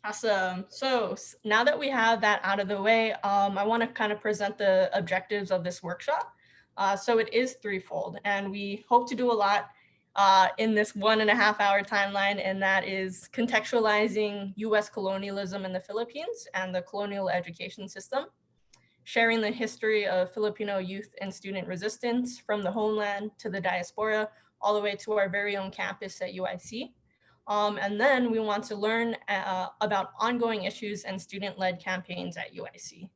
Awesome. So now that we have that out of the way, I want to kind of present the objectives of this workshop. So it is threefold, and we hope to do a lot in this 1.5 hour timeline, and that is contextualizing US colonialism in the Philippines and the colonial education system, sharing the history of Filipino youth and student resistance from the homeland to the diaspora, all the way to our very own campus at UIC. And then we want to learn about ongoing issues and student-led campaigns at UIC.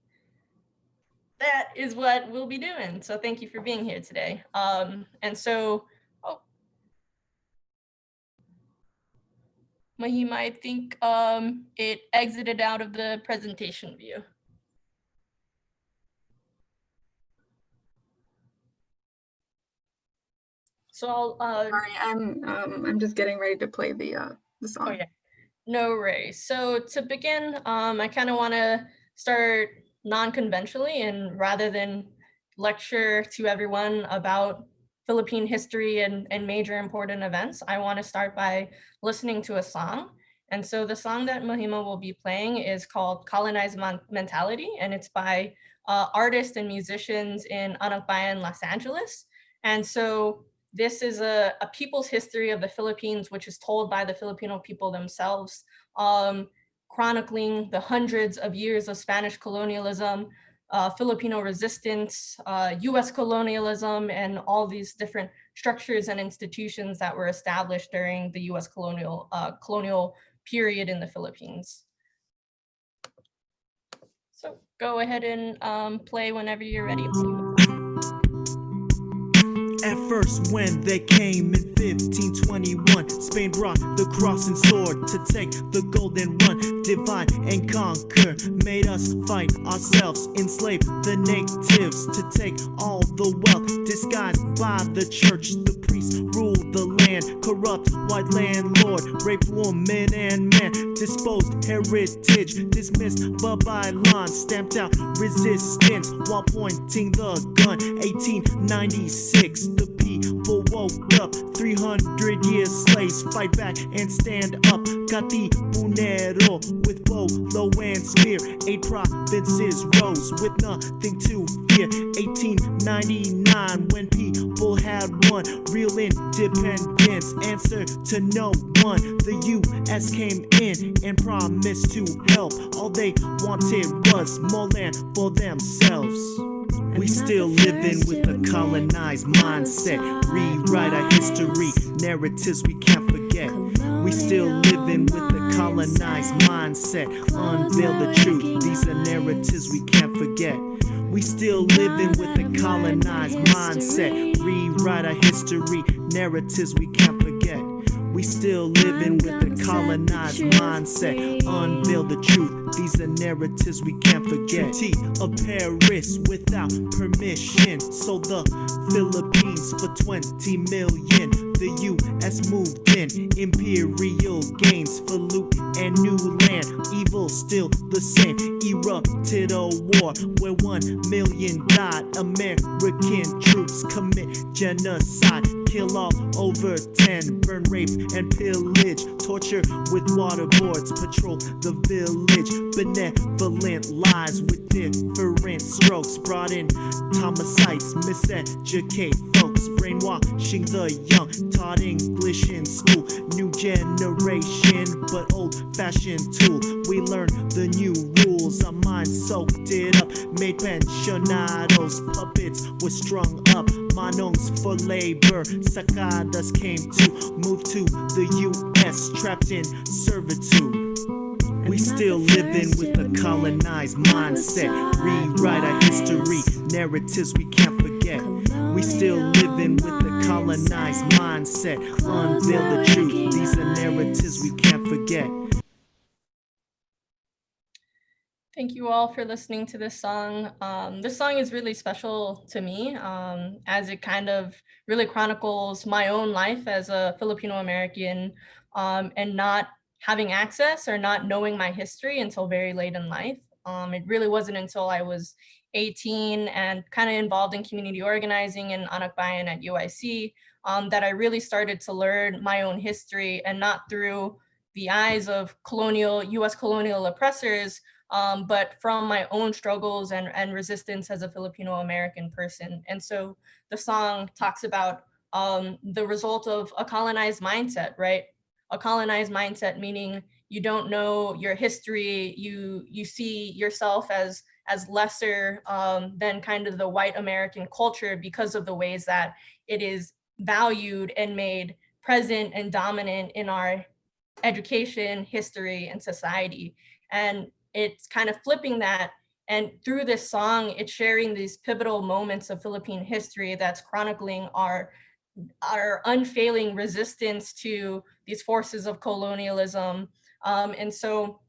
That is what we'll be doing. So thank you for being here today. Mahima, I think it exited out of the presentation view. So sorry, I'm just getting ready to play the song. Oh yeah, no worries. So to begin, I kind of want to start non-conventionally, and rather than lecture to everyone about Philippine history and major important events, I want to start by listening to a song. And so the song that Mahima will be playing is called Colonized Mentality, and it's by artists and musicians in AnakBayan, Los Angeles. And so this is a people's history of the Philippines, which is told by the Filipino people themselves, chronicling the hundreds of years of Spanish colonialism, Filipino resistance, US colonialism, and all these different structures and institutions that were established during the US colonial period in the Philippines. So go ahead and play whenever you're ready. At first when they came in 1521, Spain brought the cross and sword to take the golden run, divide and conquer, made us fight ourselves, enslave the natives to take all the wealth, disguised by the church. The priests ruled the land, corrupt white landlord, raped woman and man, disposed heritage, dismissed Babylon, stamped out resistance while pointing the gun. 1896, the people woke up, 300 years slaves fight back and stand up. Katibunero with bow, low and spear, 8 provinces rose with nothing to fear. 1899 when people had won real independence, answer to no one. The US came in and promised to help. All they wanted was more land for themselves. We still living with a colonized mindset, rewrite our history, narratives we can't forget. We still living with a colonized mindset, unveil the truth, these are narratives we can't forget. We still living with a colonized mindset, rewrite our history, narratives we can't forget. We still living with a colonized mindset, unveil the truth, these are narratives we can't forget. Treaty of Paris without permission, sold the Philippines for 20 million. The US moved in, imperial gains for loot and new land. Evil still the same, erupted a war where 1 million died. American troops commit genocide, kill all over 10, burn, rape and pillage, torture with waterboards, patrol the village. Benevolent lies with different strokes, brought in homicides, miseducate folks, brainwashing the young, taught English in school. New generation but old-fashioned tool, we learned the new rules, our minds soaked it up, made pensionados, puppets were strung up, manongs for labor, sacadas came to move to the US, trapped in servitude. We still living with a colonized mindset, rewrite our history, narratives we can't forget. We still living with a colonized mindset, unveil the truth, these are narratives we can't forget. Thank you all for listening to this song. This song is really special to me, as it kind of really chronicles my own life as a Filipino American, and not having access or not knowing my history until very late in life. It really wasn't until I was 18 and kind of involved in community organizing in AnakBayan at UIC that I really started to learn my own history, and not through the eyes of US colonial oppressors, but from my own struggles and resistance as a Filipino American person. And so the song talks about the result of a colonized mindset, right? A colonized mindset meaning you don't know your history, you see yourself as lesser than kind of the white American culture because of the ways that it is valued and made present and dominant in our education, history, and society. And it's kind of flipping that. And through this song, it's sharing these pivotal moments of Philippine history that's chronicling our unfailing resistance to these forces of colonialism. And so,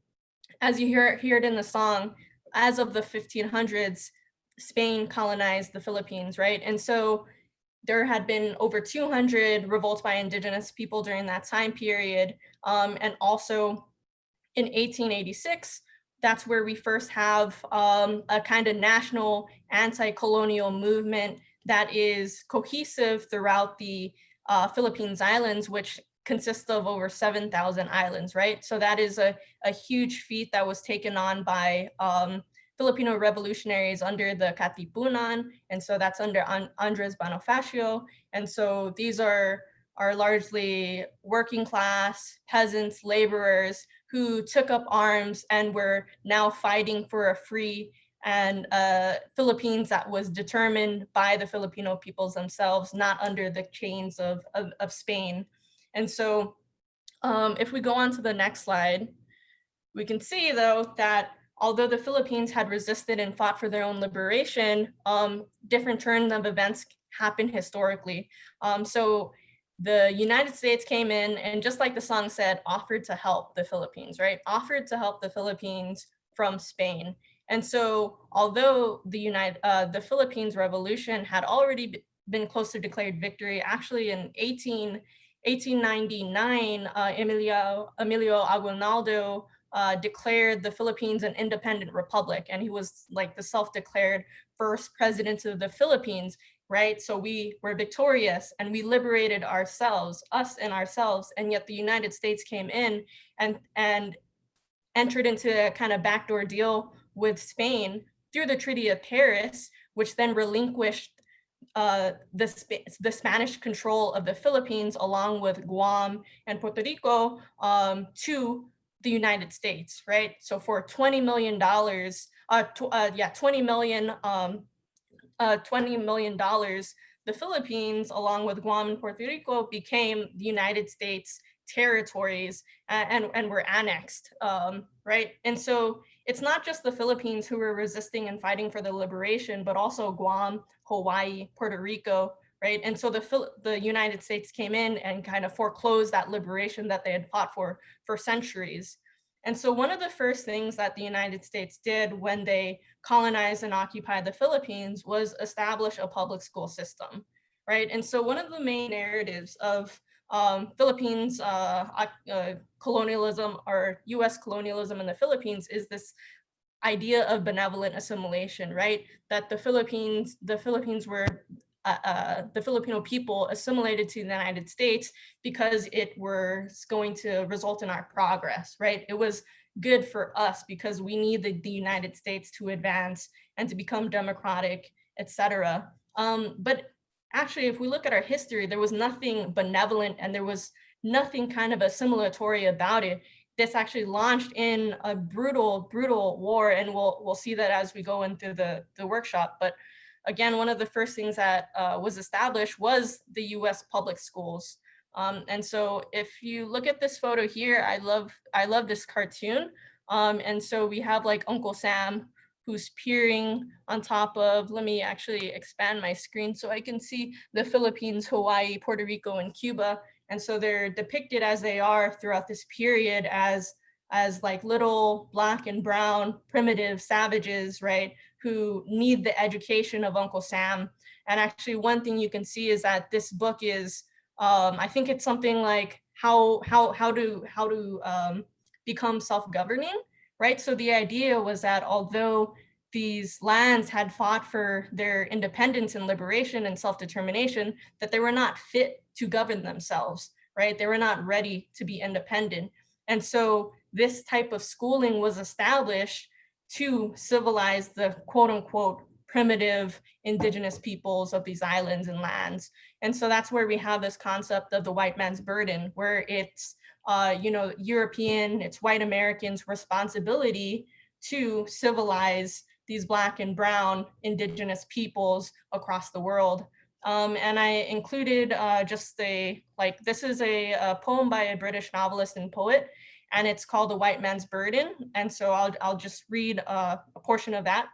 as you hear it in the song, as of the 1500s, Spain colonized the Philippines, right? And so there had been over 200 revolts by indigenous people during that time period. And also in 1886, that's where we first have a kind of national anti-colonial movement that is cohesive throughout the Philippines Islands, which consists of over 7,000 islands, right? So that is a huge feat that was taken on by Filipino revolutionaries under the Katipunan. And so that's under Andres Bonifacio. And so these are largely working class, peasants, laborers who took up arms and were now fighting for a free and Philippines that was determined by the Filipino peoples themselves, not under the chains of Spain. And so if we go on to the next slide, we can see though that although the Philippines had resisted and fought for their own liberation, different turns of events happened historically. So the United States came in and, just like the song said, offered to help the Philippines, right? Offered to help the Philippines from Spain. And so although the Philippines Revolution had already been close to declared victory, actually in 1899, Emilio Aguinaldo declared the Philippines an independent republic, and he was like the self-declared first president of the Philippines, right? So we were victorious and we liberated ourselves, us and ourselves, and yet the United States came in and entered into a kind of backdoor deal with Spain through the Treaty of Paris, which then relinquished the Spanish control of the Philippines along with Guam and Puerto Rico to the United States, right? So for $20 million, $20 million, the Philippines, along with Guam and Puerto Rico, became the United States territories and were annexed, right? And so it's not just the Philippines who were resisting and fighting for the liberation, but also Guam, Hawaii, Puerto Rico, right? And so the United States came in and kind of foreclosed that liberation that they had fought for centuries. And so one of the first things that the United States did when they colonized and occupied the Philippines was establish a public school system, right? And so one of the main narratives of Philippines colonialism or US colonialism in the Philippines is this idea of benevolent assimilation, right? That the Philippines were the Filipino people assimilated to the United States because it was going to result in our progress, right? It was good for us because we needed the United States to advance and to become democratic, etc. But actually, if we look at our history, there was nothing benevolent and there was nothing kind of assimilatory about it. This actually launched in a brutal war, and we'll see that as we go into the workshop. But again, one of the first things that was established was the U.S. public schools. And so if you look at this photo here, I love this cartoon. And so we have like Uncle Sam, who's peering on top of, let me actually expand my screen so I can see the Philippines, Hawaii, Puerto Rico, and Cuba. And so they're depicted as they are throughout this period as like little black and brown primitive savages, right, who need the education of Uncle Sam. And actually one thing you can see is that this book is, I think it's something like how to become self-governing, right? So the idea was that although these lands had fought for their independence and liberation and self-determination, that they were not fit to govern themselves, right? They were not ready to be independent. And so this type of schooling was established to civilize the quote unquote primitive indigenous peoples of these islands and lands. And so that's where we have this concept of the white man's burden, where it's European, it's white Americans' responsibility to civilize these Black and brown indigenous peoples across the world. And I included this is a poem by a British novelist and poet, and it's called The White Man's Burden. And so I'll just read a portion of that.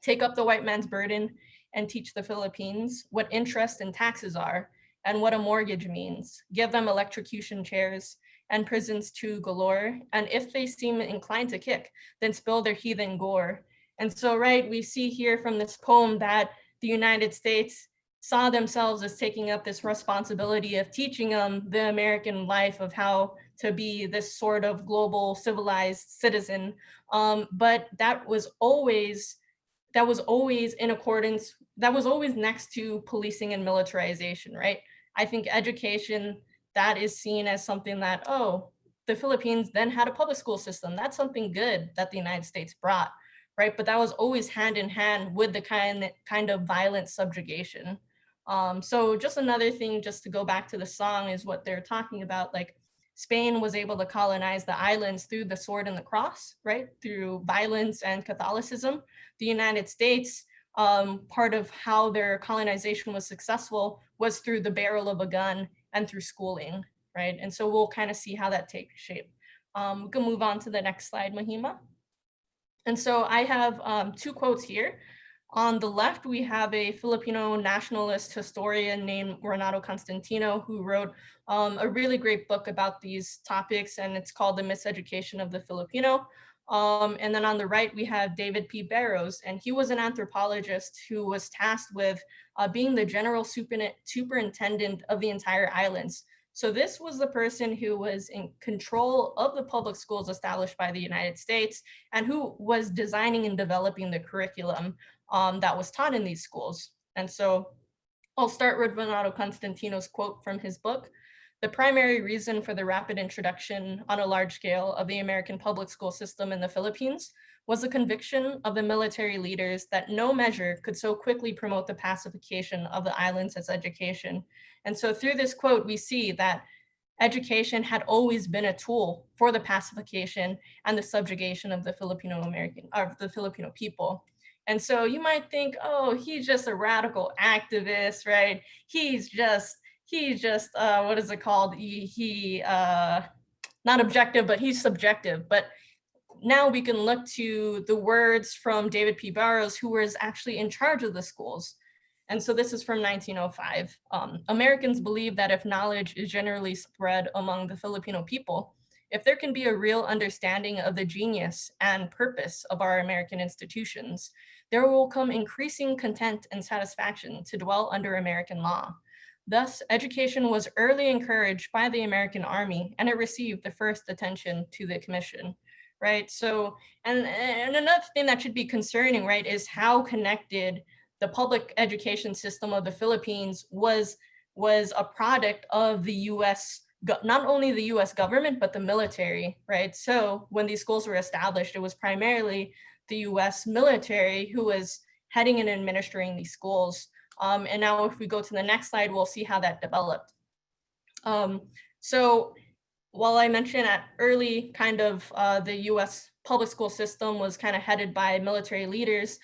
Take up the white man's burden and teach the Philippines what interest and taxes are and what a mortgage means. Give them electrocution chairs and prisons too galore. And if they seem inclined to kick, then spill their heathen gore. And so, right, we see here from this poem that the United States saw themselves as taking up this responsibility of teaching them the American life of how to be this sort of global civilized citizen. But that was always in accordance, that was always next to policing and militarization, right? I think education, that is seen as something that, oh, the Philippines then had a public school system. That's something good that the United States brought, right? But that was always hand in hand with the kind of violent subjugation. So just another thing, just to go back to the song, is what they're talking about, like Spain was able to colonize the islands through the sword and the cross, right? Through violence and Catholicism. The United States, part of how their colonization was successful was through the barrel of a gun and through schooling, right? And so we'll kind of see how that takes shape. We can move on to the next slide, Mahima. And so I have two quotes here. On the left, we have a Filipino nationalist historian named Renato Constantino, who wrote a really great book about these topics, and it's called The Miseducation of the Filipino. And then on the right, we have David P. Barrows, and he was an anthropologist who was tasked with being the general superintendent of the entire islands. So this was the person who was in control of the public schools established by the United States and who was designing and developing the curriculum that was taught in these schools. And so I'll start with Renato Constantino's quote from his book. The primary reason for the rapid introduction on a large scale of the American public school system in the Philippines was the conviction of the military leaders that no measure could so quickly promote the pacification of the islands as education. And so through this quote, we see that education had always been a tool for the pacification and the subjugation of the Filipino people. And so you might think, oh, he's just a radical activist, right? He's just what is it called? Not objective, but he's subjective. But now we can look to the words from David P. Barrows, who was actually in charge of the schools. And so this is from 1905. Americans believe that if knowledge is generally spread among the Filipino people, if there can be a real understanding of the genius and purpose of our American institutions, there will come increasing content and satisfaction to dwell under American law. Thus, education was early encouraged by the American Army, and it received the first attention to the commission, right? So, and another thing that should be concerning, right, is how connected the public education system of the Philippines was a product of the US, not only the US government, but the military, right? So when these schools were established, it was primarily the US military who was heading and administering these schools. And now if we go to the next slide, we'll see how that developed. So while I mentioned at early kind of the US public school system was kind of headed by military leaders,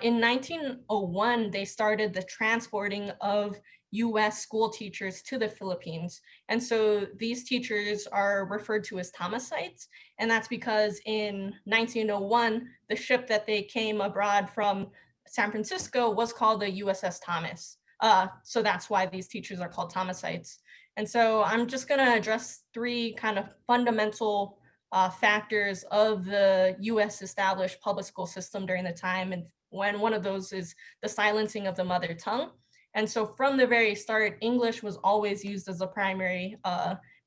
in 1901, they started the transporting of US school teachers to the Philippines. And so these teachers are referred to as Thomasites. And that's because in 1901, the ship that they came abroad from San Francisco was called the USS Thomas. So that's why these teachers are called Thomasites. And so I'm just gonna address three kind of fundamental factors of the US established public school system during the time. And when one of those is the silencing of the mother tongue. And so from the very start, English was always used as a primary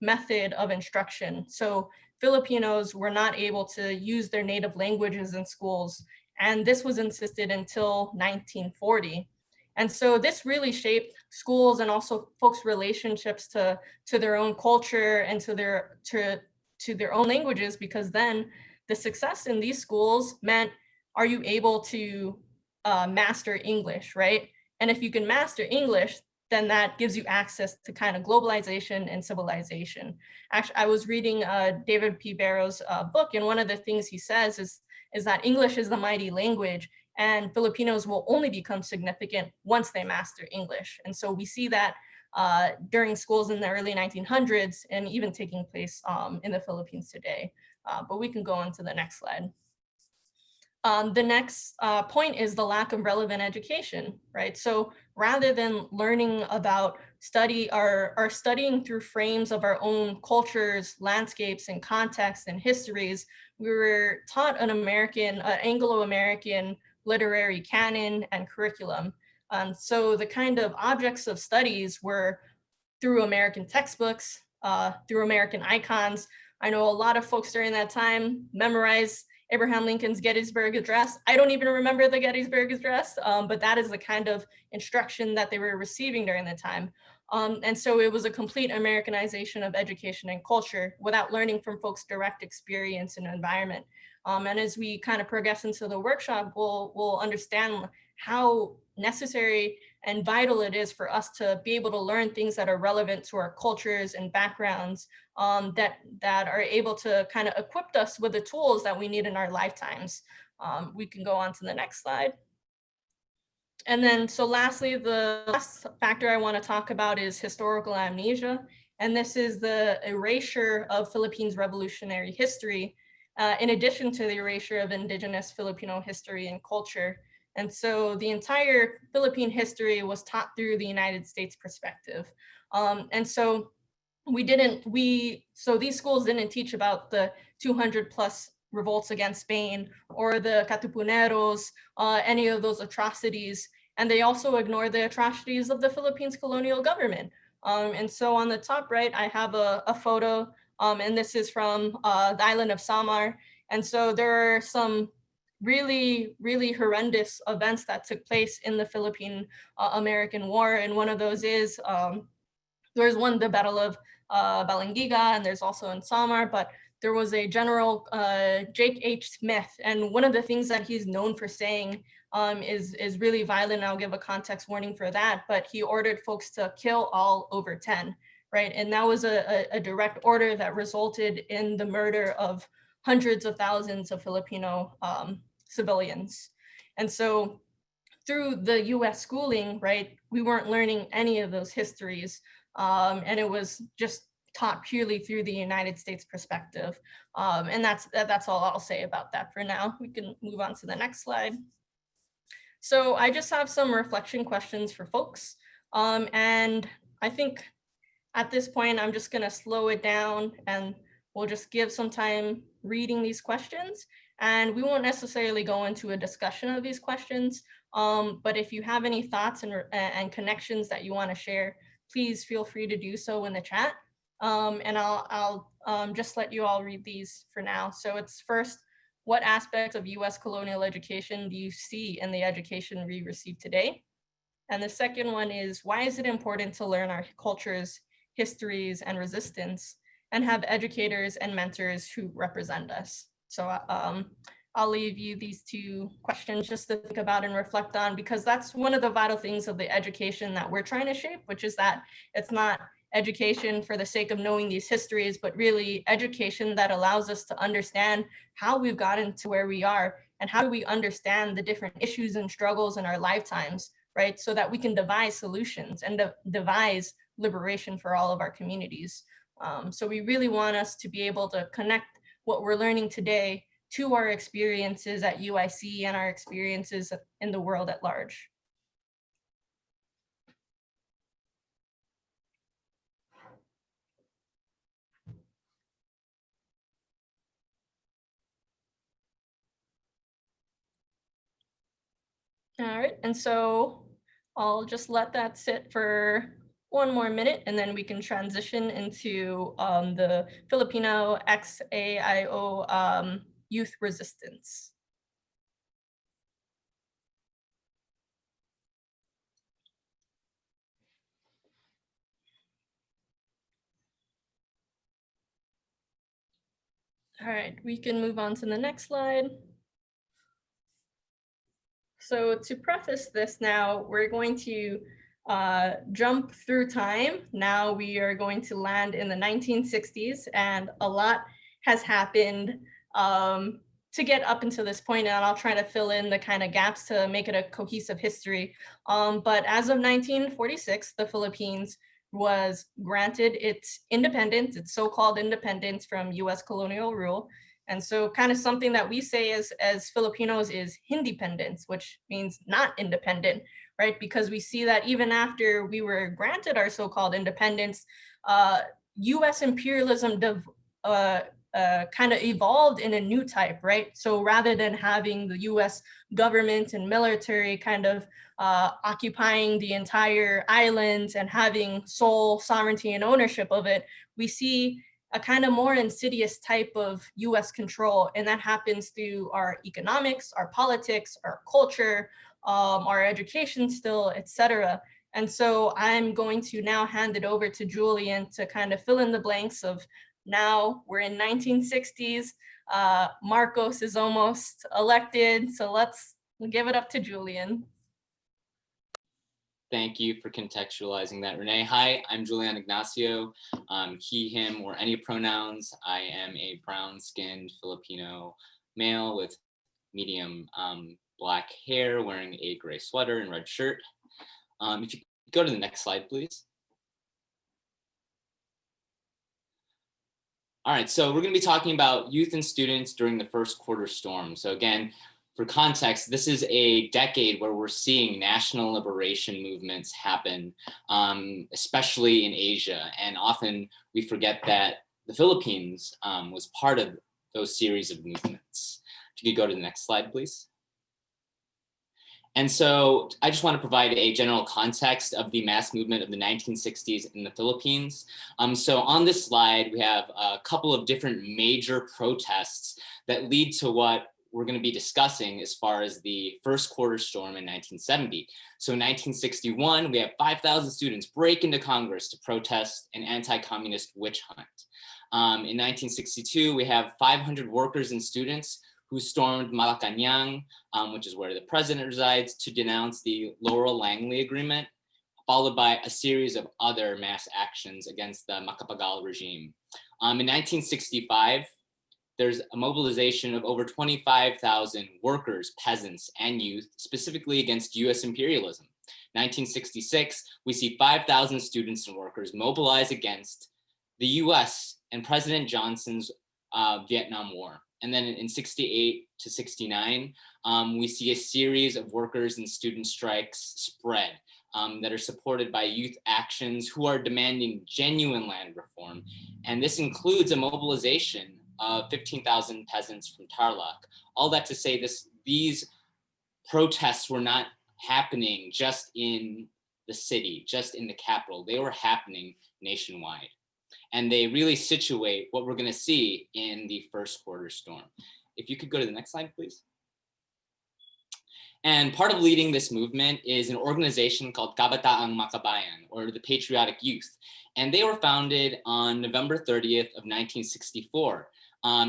method of instruction. So Filipinos were not able to use their native languages in schools. And this was insisted until 1940. And so this really shaped schools and also folks' relationships to their own culture and to to their own languages, because then the success in these schools meant, are you able to master English, right? And if you can master English, then that gives you access to kind of globalization and civilization. Actually, I was reading David P. Barrow's book, and one of the things he says is that English is the mighty language, and Filipinos will only become significant once they master English. And so we see that during schools in the early 1900s and even taking place in the Philippines today. But we can go on to the next slide. The next point is the lack of relevant education, right? So rather than learning about studying through frames of our own cultures, landscapes, and contexts and histories, we were taught an Anglo-American literary canon and curriculum. So the kind of objects of studies were through American textbooks, through American icons. I know a lot of folks during that time memorized Abraham Lincoln's Gettysburg Address. I don't even remember the Gettysburg Address, but that is the kind of instruction that they were receiving during the time. And so it was a complete Americanization of education and culture without learning from folks' direct experience and environment. And as we kind of progress into the workshop, we'll understand how necessary and vital it is for us to be able to learn things that are relevant to our cultures and backgrounds, that are able to kind of equip us with the tools that we need in our lifetimes. We can go on to the next slide. And then, so lastly, the last factor I want to talk about is historical amnesia. And this is the erasure of Philippines revolutionary history, in addition to the erasure of indigenous Filipino history and culture. And so the entire Philippine history was taught through the United States perspective. And so these schools didn't teach about the 200 plus revolts against Spain or the Katipuneros, any of those atrocities. And they also ignored the atrocities of the Philippines colonial government. And so on the top right, I have a photo, and this is from the island of Samar. And so there are some really, really horrendous events that took place in the Philippine-American War. And one of those is, there's one, the Battle of Balangiga, and there's also in Samar, but there was a General Jake H. Smith, and one of the things that he's known for saying is really violent. I'll give a context warning for that, but he ordered folks to kill all over 10, right? And that was a direct order that resulted in the murder of hundreds of thousands of Filipino civilians. And so through the US schooling, right, we weren't learning any of those histories, and it was just taught purely through the United States perspective. And that's all I'll say about that for now. We can move on to the next slide. So I just have some reflection questions for folks. And I think at this point, I'm just gonna slow it down and we'll just give some time reading these questions. And we won't necessarily go into a discussion of these questions, but if you have any thoughts and connections that you wanna share, please feel free to do so in the chat. And I'll just let you all read these for now. So it's first, what aspects of US colonial education do you see in the education we receive today? And the second one is, why is it important to learn our cultures, histories, and resistance, and have educators and mentors who represent us? So I'll leave you these two questions just to think about and reflect on, because that's one of the vital things of the education that we're trying to shape, which is that it's not education for the sake of knowing these histories, but really education that allows us to understand how we've gotten to where we are and how do we understand the different issues and struggles in our lifetimes, right? So that we can devise solutions and devise liberation for all of our communities. So we really want us to be able to connect what we're learning today to our experiences at UIC and our experiences in the world at large. All right, and so I'll just let that sit for one more minute, and then we can transition into the Filipino XAIO youth resistance. All right, we can move on to the next slide. So to preface this now, we're going to jump through time. Now we are going to land in the 1960s, and a lot has happened to get up until this point, and I'll try to fill in the kind of gaps to make it a cohesive history. But as of 1946, the Philippines was granted its independence, its so-called independence from US colonial rule. And so kind of something that we say as Filipinos is independence, which means not independent, right? Because we see that even after we were granted our so-called independence, US imperialism kind of evolved in a new type, right? So rather than having the US government and military kind of occupying the entire islands and having sole sovereignty and ownership of it, we see a kind of more insidious type of US control. And that happens through our economics, our politics, our culture, our education still, etc. And so I'm going to now hand it over to Julian to kind of fill in the blanks of now we're in 1960s. Marcos is almost elected. So let's give it up to Julian. Thank you for contextualizing that, Renee. Hi, I'm Julian Ignacio. He, him, or any pronouns. I am a brown-skinned Filipino male with medium black hair, wearing a gray sweater and red shirt. If you go to the next slide, please. All right, so we're going to be talking about youth and students during the first quarter storm. So again, for context, this is a decade where we're seeing national liberation movements happen, especially in Asia. And often we forget that the Philippines was part of those series of movements. If you could go to the next slide, please. And so I just want to provide a general context of the mass movement of the 1960s in the Philippines. So on this slide, we have a couple of different major protests that lead to what we're going to be discussing as far as the first quarter storm in 1970. So in 1961, we have 5,000 students break into Congress to protest an anti-communist witch hunt. In 1962, we have 500 workers and students who stormed Malacanang, which is where the president resides, to denounce the Laurel-Langley Agreement, followed by a series of other mass actions against the Macapagal regime. In 1965, there's a mobilization of over 25,000 workers, peasants, and youth, specifically against US imperialism. 1966, we see 5,000 students and workers mobilize against the US and President Johnson's Vietnam War. And then in 68 to 69, we see a series of workers and student strikes spread that are supported by youth actions who are demanding genuine land reform. And this includes a mobilization of 15,000 peasants from Tarlac. All that to say these protests were not happening just in the city, just in the capital. They were happening nationwide. And they really situate what we're going to see in the first quarter storm. If you could go to the next slide, please. And part of leading this movement is an organization called Kabataang Makabayan, or the Patriotic Youth. And they were founded on November 30th of 1964.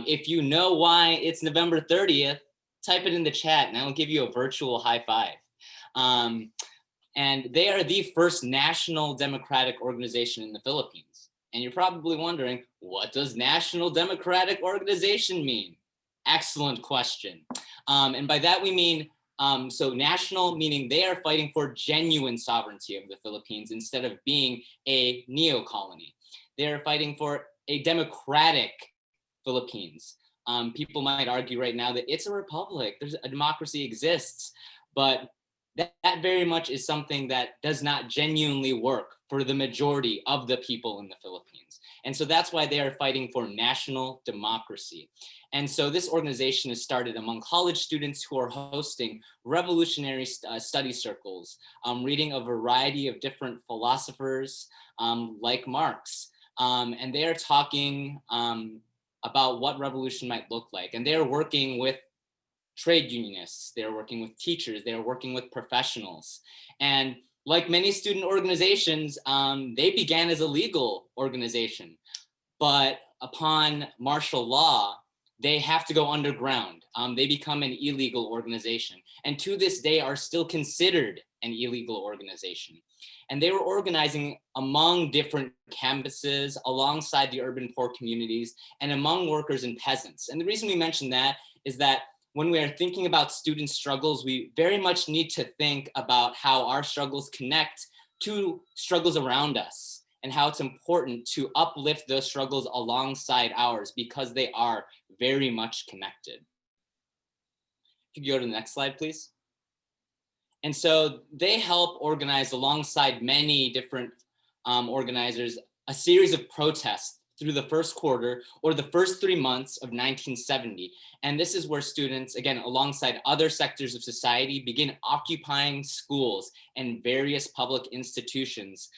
If you know why it's November 30th, type it in the chat and I'll give you a virtual high five. And they are the first national democratic organization in the Philippines. And you're probably wondering, what does National Democratic Organization mean? Excellent question. And by that we mean, so national meaning they are fighting for genuine sovereignty of the Philippines instead of being a neo-colony. They are fighting for a democratic Philippines. People might argue right now that it's a republic, there's a democracy exists, but that very much is something that does not genuinely work for the majority of the people in the Philippines. And so that's why they are fighting for national democracy. And so this organization is started among college students who are hosting revolutionary study circles, reading a variety of different philosophers like Marx. And they are talking about what revolution might look like. And they are working with trade unionists, they're working with teachers, they're working with professionals. And like many student organizations, they began as a legal organization. But upon martial law, they have to go underground. They become an illegal organization, and to this day are still considered an illegal organization. And they were organizing among different campuses, alongside the urban poor communities, and among workers and peasants. And the reason we mention that is that when we are thinking about student struggles, we very much need to think about how our struggles connect to struggles around us, and how it's important to uplift those struggles alongside ours, because they are very much connected. If you go to the next slide, please. And so they help organize, alongside many different organizers, a series of protests through the first quarter, or the first 3 months of 1970. And this is where students, again, alongside other sectors of society, begin occupying schools and various public institutions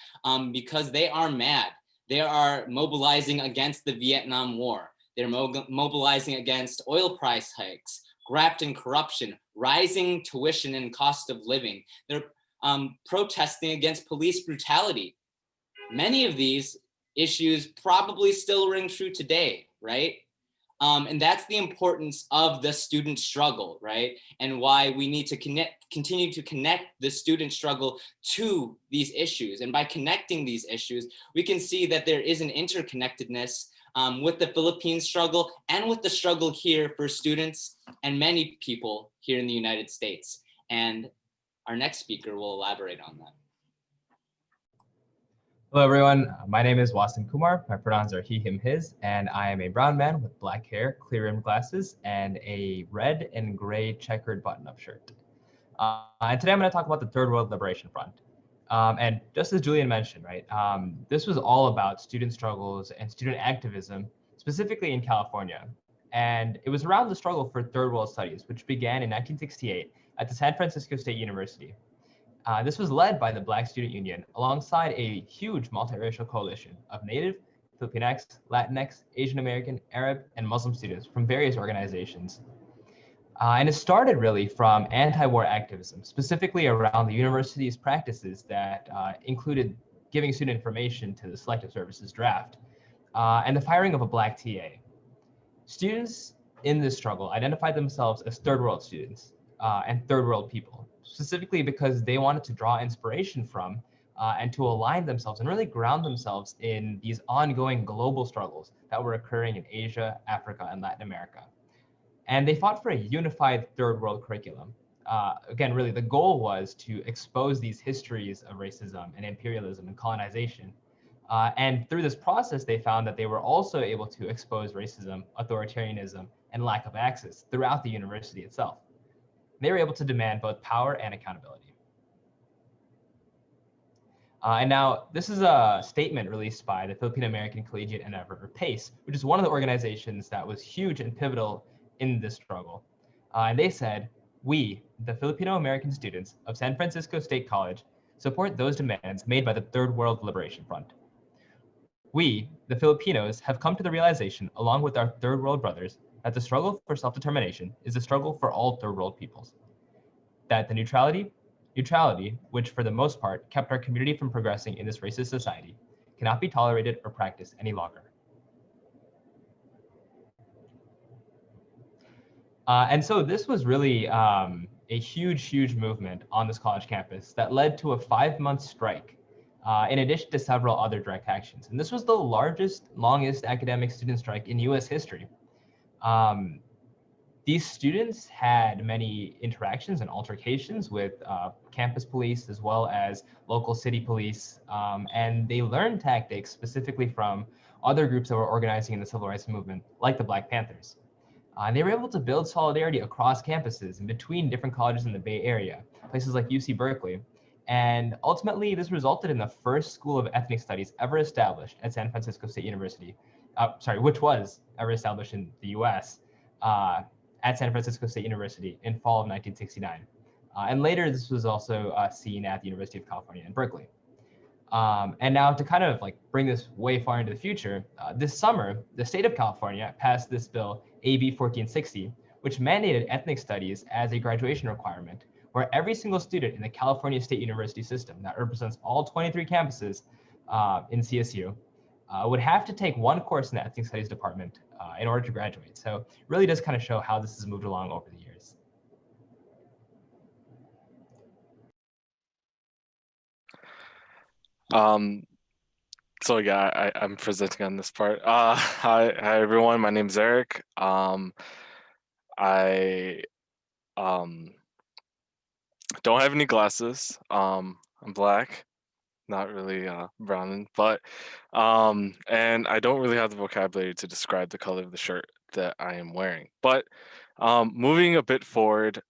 because they are mad. They are mobilizing against the Vietnam War. They're mobilizing against oil price hikes, graft and corruption, rising tuition and cost of living. They're protesting against police brutality. Many of these issues probably still ring true today, right? And that's the importance of the student struggle, right? And why we need to continue to connect the student struggle to these issues. And by connecting these issues, we can see that there is an interconnectedness with the Philippine struggle and with the struggle here for students and many people here in the United States. And our next speaker will elaborate on that. Hello, everyone. My name is Wasim Kumar. My pronouns are he, him, his, and I am a brown man with black hair, clear rimmed glasses, and a red and gray checkered button-up shirt. And today I'm going to talk about the Third World Liberation Front. And just as Julian mentioned, right, this was all about student struggles and student activism, specifically in California. And it was around the struggle for Third World Studies, which began in 1968 at the San Francisco State University. This was led by the Black Student Union alongside a huge multiracial coalition of Native, Filipinx, Latinx, Asian American, Arab, and Muslim students from various organizations. And it started really from anti-war activism, specifically around the university's practices that included giving student information to the Selective Services draft and the firing of a Black TA. Students in this struggle identified themselves as third world students and third world people, specifically because they wanted to draw inspiration from and to align themselves and really ground themselves in these ongoing global struggles that were occurring in Asia, Africa, and Latin America. And they fought for a unified third world curriculum. Again, really the goal was to expose these histories of racism and imperialism and colonization. And through this process, they found that they were also able to expose racism, authoritarianism, and lack of access throughout the university itself. They were able to demand both power and accountability. And now this is a statement released by the Filipino American Collegiate Endeavor, or PACE, which is one of the organizations that was huge and pivotal in this struggle. And they said, "We, the Filipino American students of San Francisco State College, support those demands made by the Third World Liberation Front. We, the Filipinos, have come to the realization, along with our third world brothers, that the struggle for self-determination is a struggle for all third world peoples. That the neutrality, which for the most part kept our community from progressing in this racist society, cannot be tolerated or practiced any longer." And so this was really a huge movement on this college campus that led to a 5-month strike, in addition to several other direct actions. And this was the longest academic student strike in US history. These students had many interactions and altercations with campus police as well as local city police, and they learned tactics specifically from other groups that were organizing in the civil rights movement, like the Black Panthers. And they were able to build solidarity across campuses and between different colleges in the Bay Area, places like UC Berkeley. And ultimately, this resulted in the first school of ethnic studies ever established at San Francisco State University, which was ever established in the US at San Francisco State University in fall of 1969. And later, this was also seen at the University of California in Berkeley. And now to kind of like bring this way far into the future, this summer, the state of California passed this bill, AB 1460, which mandated ethnic studies as a graduation requirement, where every single student in the California State University system that represents all 23 campuses in CSU would have to take one course in the ethnic studies department in order to graduate. So it really does kind of show how this has moved along over the years. So yeah, I'm presenting on this part. Hi everyone, my name is Eric. I don't have any glasses. I'm black, not really brown, but and I don't really have the vocabulary to describe the color of the shirt that I am wearing. But moving a bit forward,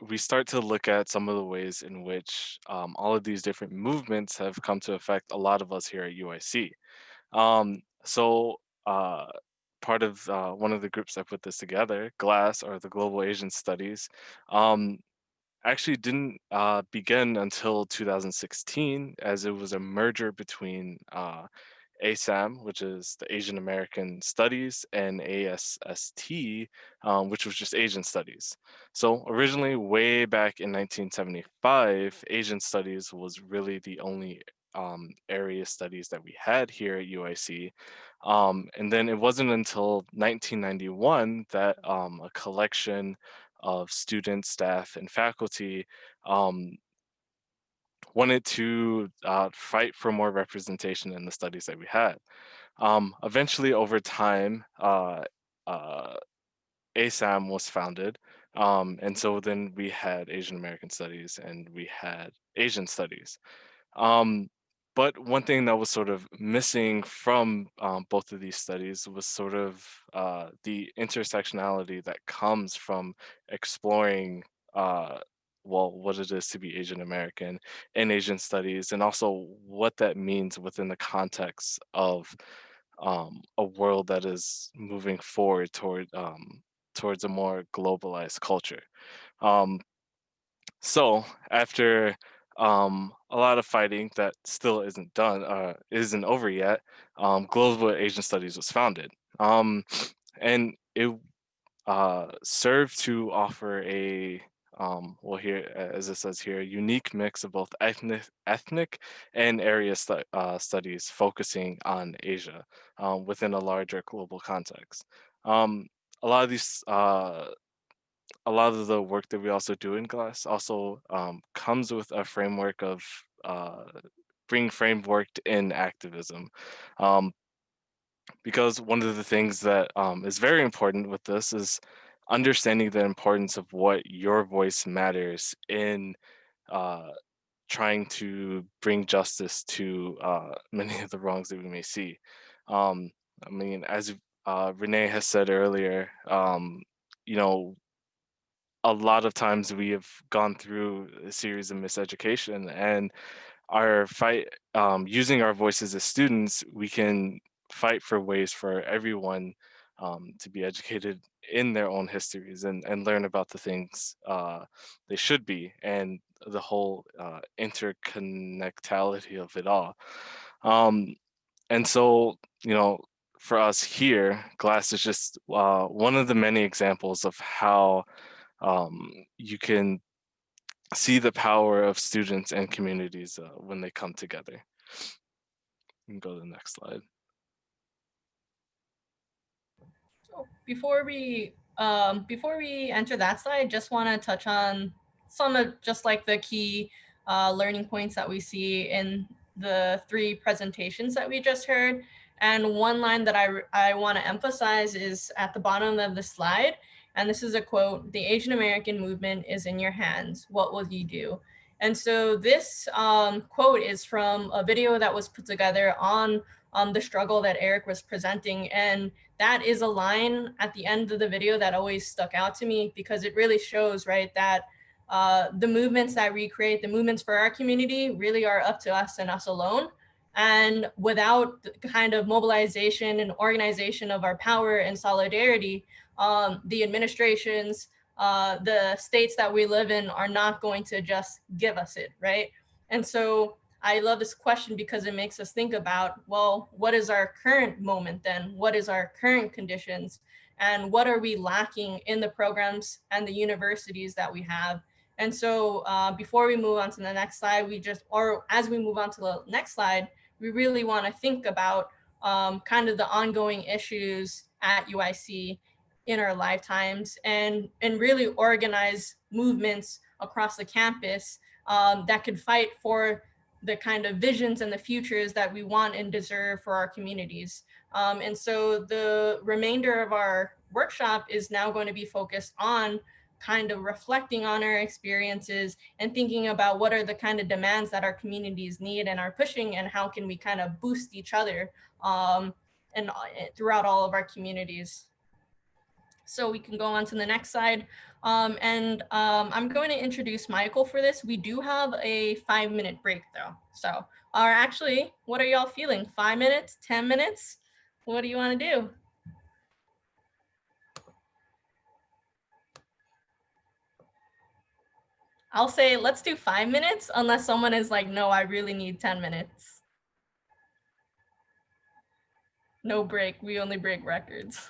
we start to look at some of the ways in which all of these different movements have come to affect a lot of us here at UIC. So part of one of the groups that put this together, GLAS, or the Global Asian Studies, actually didn't begin until 2016, as it was a merger between ASAM, which is the Asian American Studies, and ASST, which was just Asian Studies. So originally, way back in 1975, Asian Studies was really the only area studies that we had here at UIC. And then it wasn't until 1991 that a collection of students, staff, and faculty wanted to fight for more representation in the studies that we had. Eventually, over time, ASAM was founded. And so then we had Asian American Studies and we had Asian Studies. But one thing that was sort of missing from both of these studies was sort of the intersectionality that comes from exploring, well, what it is to be Asian American in Asian studies, and also what that means within the context of a world that is moving forward towards a more globalized culture. Um, so after a lot of fighting that still isn't over yet, Global Asian Studies was founded. And it served to offer a well, here, as it says here, a unique mix of both ethnic and area studies focusing on Asia within a larger global context. A lot of these a lot of the work that we also do in GLAS also comes with a framework of being framework in activism. Because one of the things that is very important with this is understanding the importance of what your voice matters in trying to bring justice to many of the wrongs that we may see. I mean, as Renee has said earlier, you know, a lot of times we have gone through a series of miseducation, and our fight, using our voices as students, we can fight for ways for everyone to be educated in their own histories and learn about the things they should be, and the whole interconnectality of it all. And so, you know, for us here, GLAS is just one of the many examples of how you can see the power of students and communities when they come together. You can go to the next slide. So before we enter that slide, just want to touch on some of just like the key learning points that we see in the three presentations that we just heard. And one line that I want to emphasize is at the bottom of the slide. And this is a quote: "The Asian American movement is in your hands. What will you do?" And so this quote is from a video that was put together on the struggle that Eric was presenting. And that is a line at the end of the video that always stuck out to me, because it really shows, right, that the movements that we create, the movements for our community, really are up to us and us alone. And without the kind of mobilization and organization of our power and solidarity, the administrations, the states that we live in are not going to just give us it, right? And so I love this question because it makes us think about, well, what is our current moment then? What is our current conditions? And what are we lacking in the programs and the universities that we have? And so before we move on to the next slide, as we move on to the next slide, we really want to think about kind of the ongoing issues at UIC in our lifetimes, and really organize movements across the campus that could fight for the kind of visions and the futures that we want and deserve for our communities. And so the remainder of our workshop is now going to be focused on kind of reflecting on our experiences and thinking about what are the kind of demands that our communities need and are pushing, and how can we kind of boost each other and throughout all of our communities. So we can go on to the next slide. I'm going to introduce Michael for this. We do have a 5-minute break though. So, or actually, what are y'all feeling? 5 minutes, 10 minutes? What do you want to do? I'll say, let's do 5 minutes unless someone is like, no, I really need 10 minutes. No break, we only break records.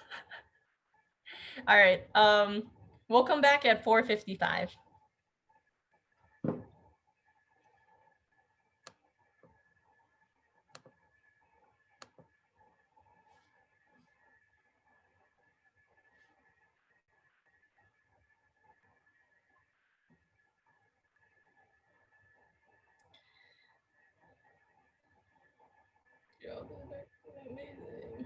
All right, we'll come back at 4:55. Amazing.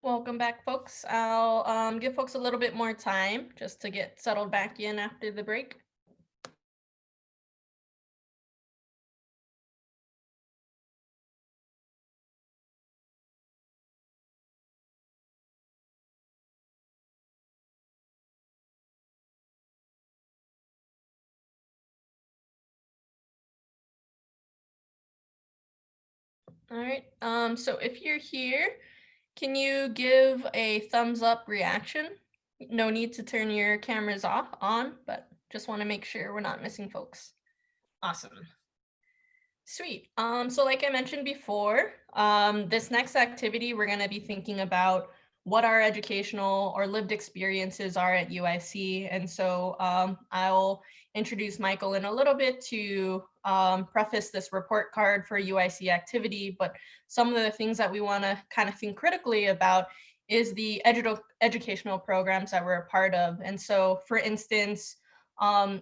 Welcome back, folks. I'll give folks a little bit more time just to get settled back in after the break. All right, so if you're here, can you give a thumbs up reaction? No need to turn your cameras on, but just want to make sure we're not missing folks. Awesome. Sweet. So like I mentioned before, this next activity, we're going to be thinking about what our educational or lived experiences are at UIC. And so I'll introduce Michael in a little bit to preface this report card for UIC activity, but some of the things that we want to kind of think critically about is the educational programs that we're a part of. And so, for instance,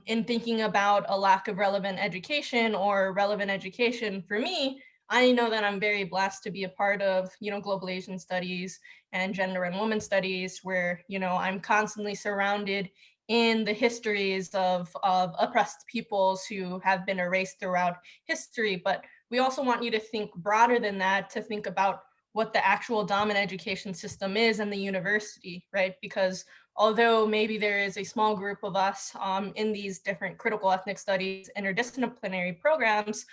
in thinking about a lack of relevant education or relevant education for me, I know that I'm very blessed to be a part of, global Asian studies and gender and women studies, where, I'm constantly surrounded in the histories of oppressed peoples who have been erased throughout history. But we also want you to think broader than that, to think about what the actual dominant education system is in the university, right? Because although maybe there is a small group of us in these different critical ethnic studies interdisciplinary programs,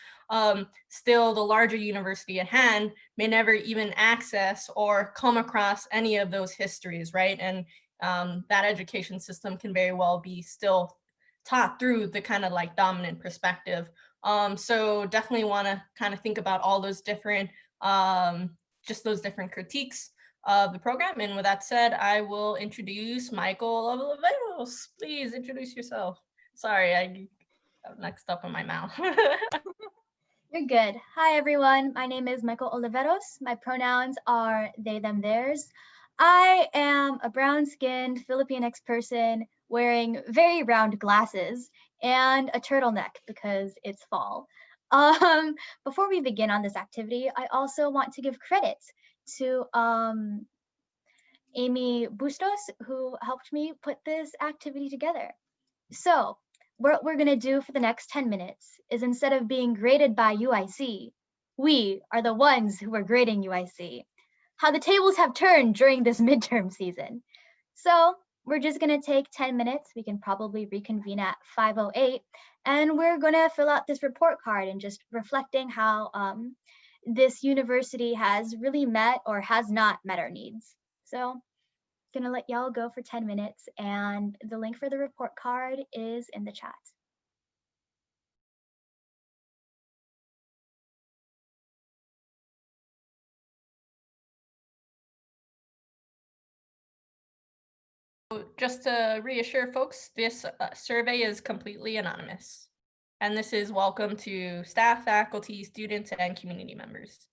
still the larger university at hand may never even access or come across any of those histories, right? And that education system can very well be still taught through the kind of like dominant perspective. So definitely want to kind of think about all those different, just those different critiques of the program. And with that said, I will introduce Michael Oliveros. Please introduce yourself. Sorry, I got next up in my mouth. You're good. Hi, everyone. My name is Michael Oliveros. My pronouns are they, them, theirs. I am a brown-skinned Filipinx person wearing very round glasses and a turtleneck because it's fall. Before we begin on this activity, I also want to give credit to Amy Bustos, who helped me put this activity together. So what we're gonna do for the next 10 minutes is, instead of being graded by UIC, we are the ones who are grading UIC. How the tables have turned during this midterm season. So we're just gonna take 10 minutes. We can probably reconvene at 5:08, and we're gonna fill out this report card and just reflecting how this university has really met or has not met our needs. So gonna let y'all go for 10 minutes, and the link for the report card is in the chat. Just to reassure folks, this survey is completely anonymous. And this is welcome to staff, faculty, students, and community members.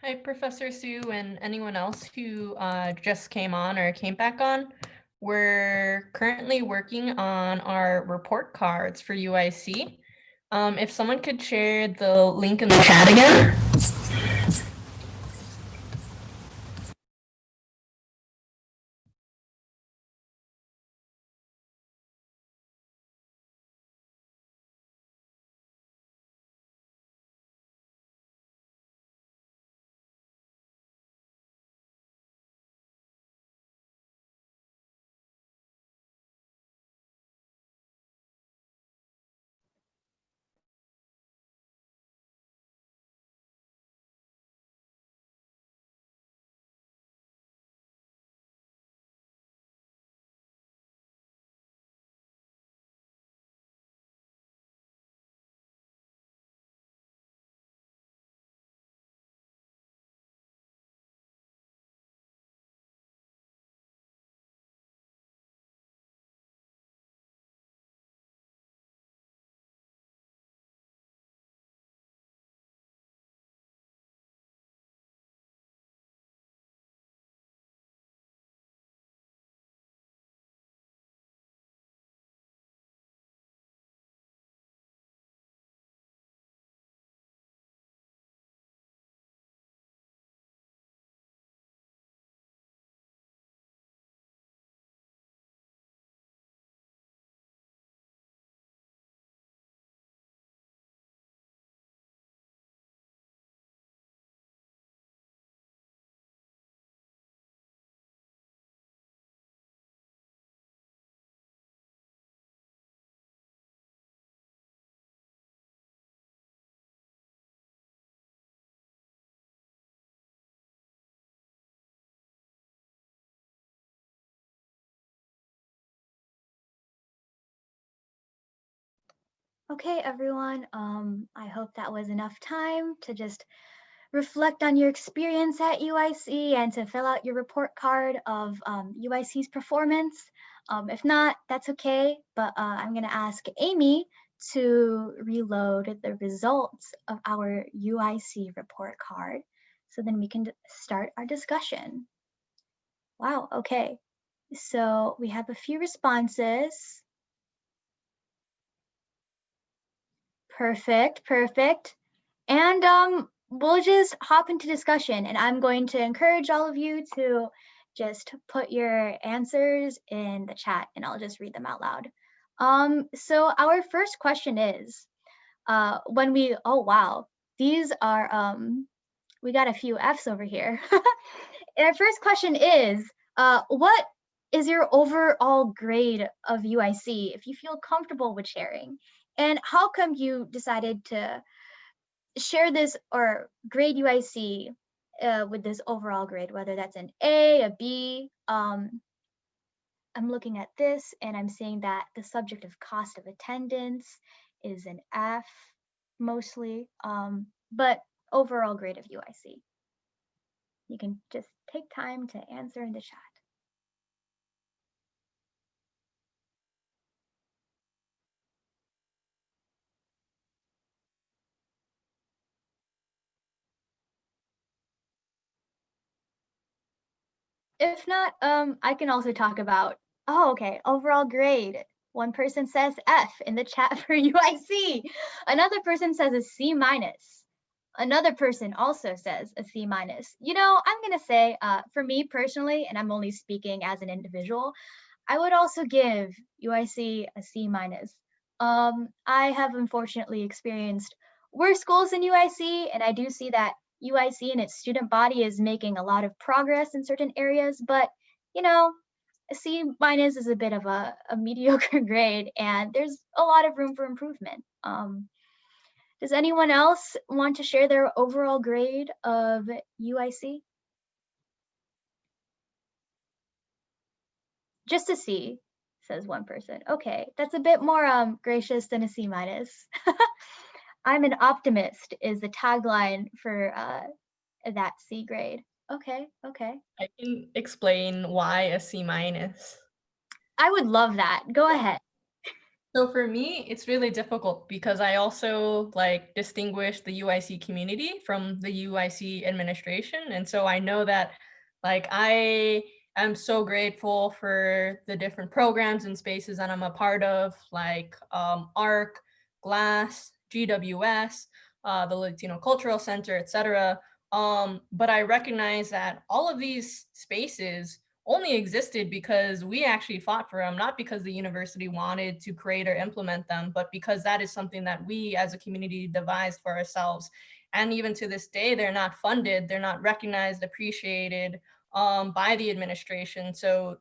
Hi, Professor Sue and anyone else who just came on or came back on. We're currently working on our report cards for UIC. If someone could share the link in the chat again. Okay, everyone. I hope that was enough time to just reflect on your experience at UIC and to fill out your report card of UIC's performance. If not, that's okay, but I'm gonna ask Amy to reload the results of our UIC report card so then we can start our discussion. Wow, okay. So we have a few responses. Perfect, perfect. And we'll just hop into discussion, and I'm going to encourage all of you to just put your answers in the chat and I'll just read them out loud. So our first question is, oh wow, these are, we got a few Fs over here. Our first question is, what is your overall grade of UIC, if you feel comfortable with sharing? And how come you decided to share this or grade UIC with this overall grade, whether that's an A, a B? I'm looking at this and I'm seeing that the subject of cost of attendance is an F mostly, but overall grade of UIC. You can just take time to answer in the chat. If not, I can also talk about, oh, okay, overall grade. One person says F in the chat for UIC. Another person says a C minus. Another person also says a C minus. You know, I'm gonna say, for me personally, and I'm only speaking as an individual, I would also give UIC a C minus. I have unfortunately experienced worse schools in UIC, and I do see that UIC and its student body is making a lot of progress in certain areas, but you know, a C minus is a bit of a mediocre grade, and there's a lot of room for improvement. Does anyone else want to share their overall grade of UIC? Just a C, says one person. Okay, that's a bit more gracious than a C minus. I'm an optimist is the tagline for that C grade. Okay, okay. I can explain why a C minus. I would love that. Go ahead. So for me, it's really difficult because I also like distinguish the UIC community from the UIC administration. And so I know that like I am so grateful for the different programs and spaces that I'm a part of, like ARC, GLAS, GWS, the Latino Cultural Center, etc. But I recognize that all of these spaces only existed because we actually fought for them, not because the university wanted to create or implement them, but because that is something that we as a community devised for ourselves. And even to this day, they're not funded, they're not recognized, appreciated by the administration. So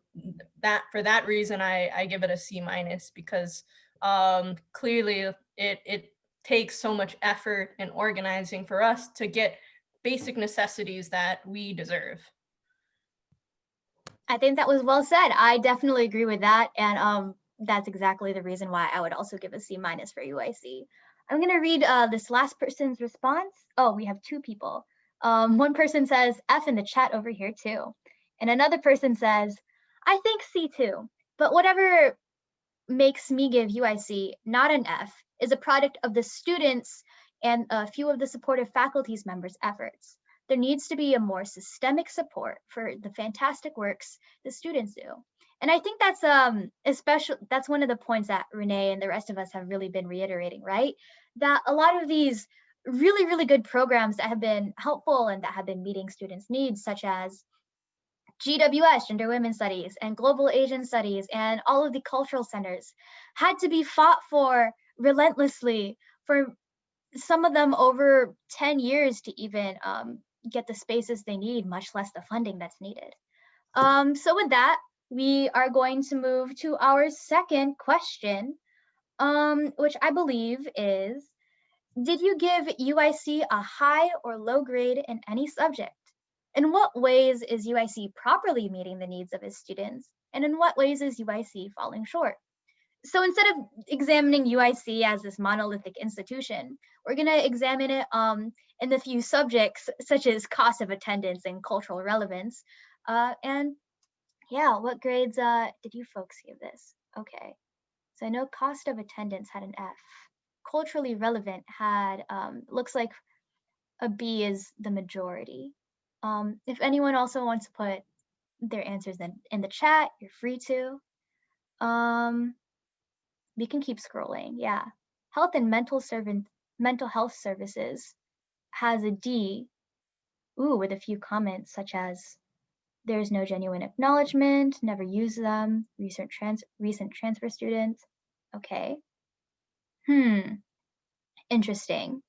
that for that reason, I give it a C minus because clearly it takes so much effort and organizing for us to get basic necessities that we deserve. I think that was well said. I definitely agree with that. And that's exactly the reason why I would also give a C minus for UIC. I'm going to read this last person's response. Oh, we have two people. One person says F in the chat over here too. And another person says, I think C too, but whatever makes me give UIC not an F is a product of the students and a few of the supportive faculty's members' efforts. There needs to be a more systemic support for the fantastic works the students do. And I think that's that's one of the points that Renee and the rest of us have really been reiterating, right? That a lot of these really, really good programs that have been helpful and that have been meeting students' needs, such as GWS, Gender Women Studies, and Global Asian Studies, and all of the cultural centers, had to be fought for relentlessly for some of them over 10 years to even get the spaces they need, much less the funding that's needed. So with that, we are going to move to our second question, which I believe is, did you give UIC a high or low grade in any subject? In what ways is UIC properly meeting the needs of its students? And in what ways is UIC falling short? So instead of examining UIC as this monolithic institution, we're going to examine it in the few subjects such as cost of attendance and cultural relevance. And yeah, what grades did you folks give this? Okay, so I know cost of attendance had an F. Culturally relevant had, looks like a B is the majority. If anyone also wants to put their answers in the chat, you're free to. We can keep scrolling, yeah. Health and mental health services has a D, with a few comments such as, there's no genuine acknowledgement, never use them, recent transfer students. Okay. Interesting.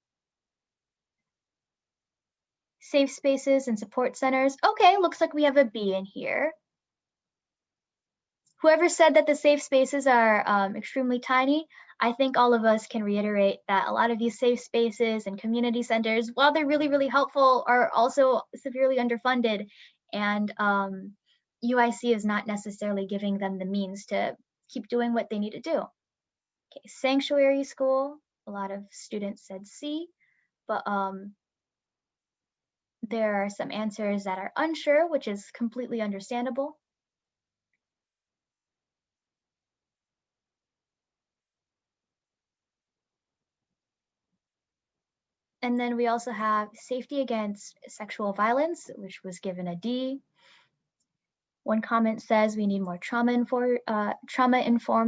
Safe spaces and support centers. Okay, looks like we have a B in here. Whoever said that the safe spaces are extremely tiny, I think all of us can reiterate that a lot of these safe spaces and community centers, while they're really, really helpful, are also severely underfunded. And UIC is not necessarily giving them the means to keep doing what they need to do. Okay, sanctuary school, a lot of students said C, but there are some answers that are unsure, which is completely understandable. And then we also have safety against sexual violence, which was given a D. One comment says we need more trauma-informed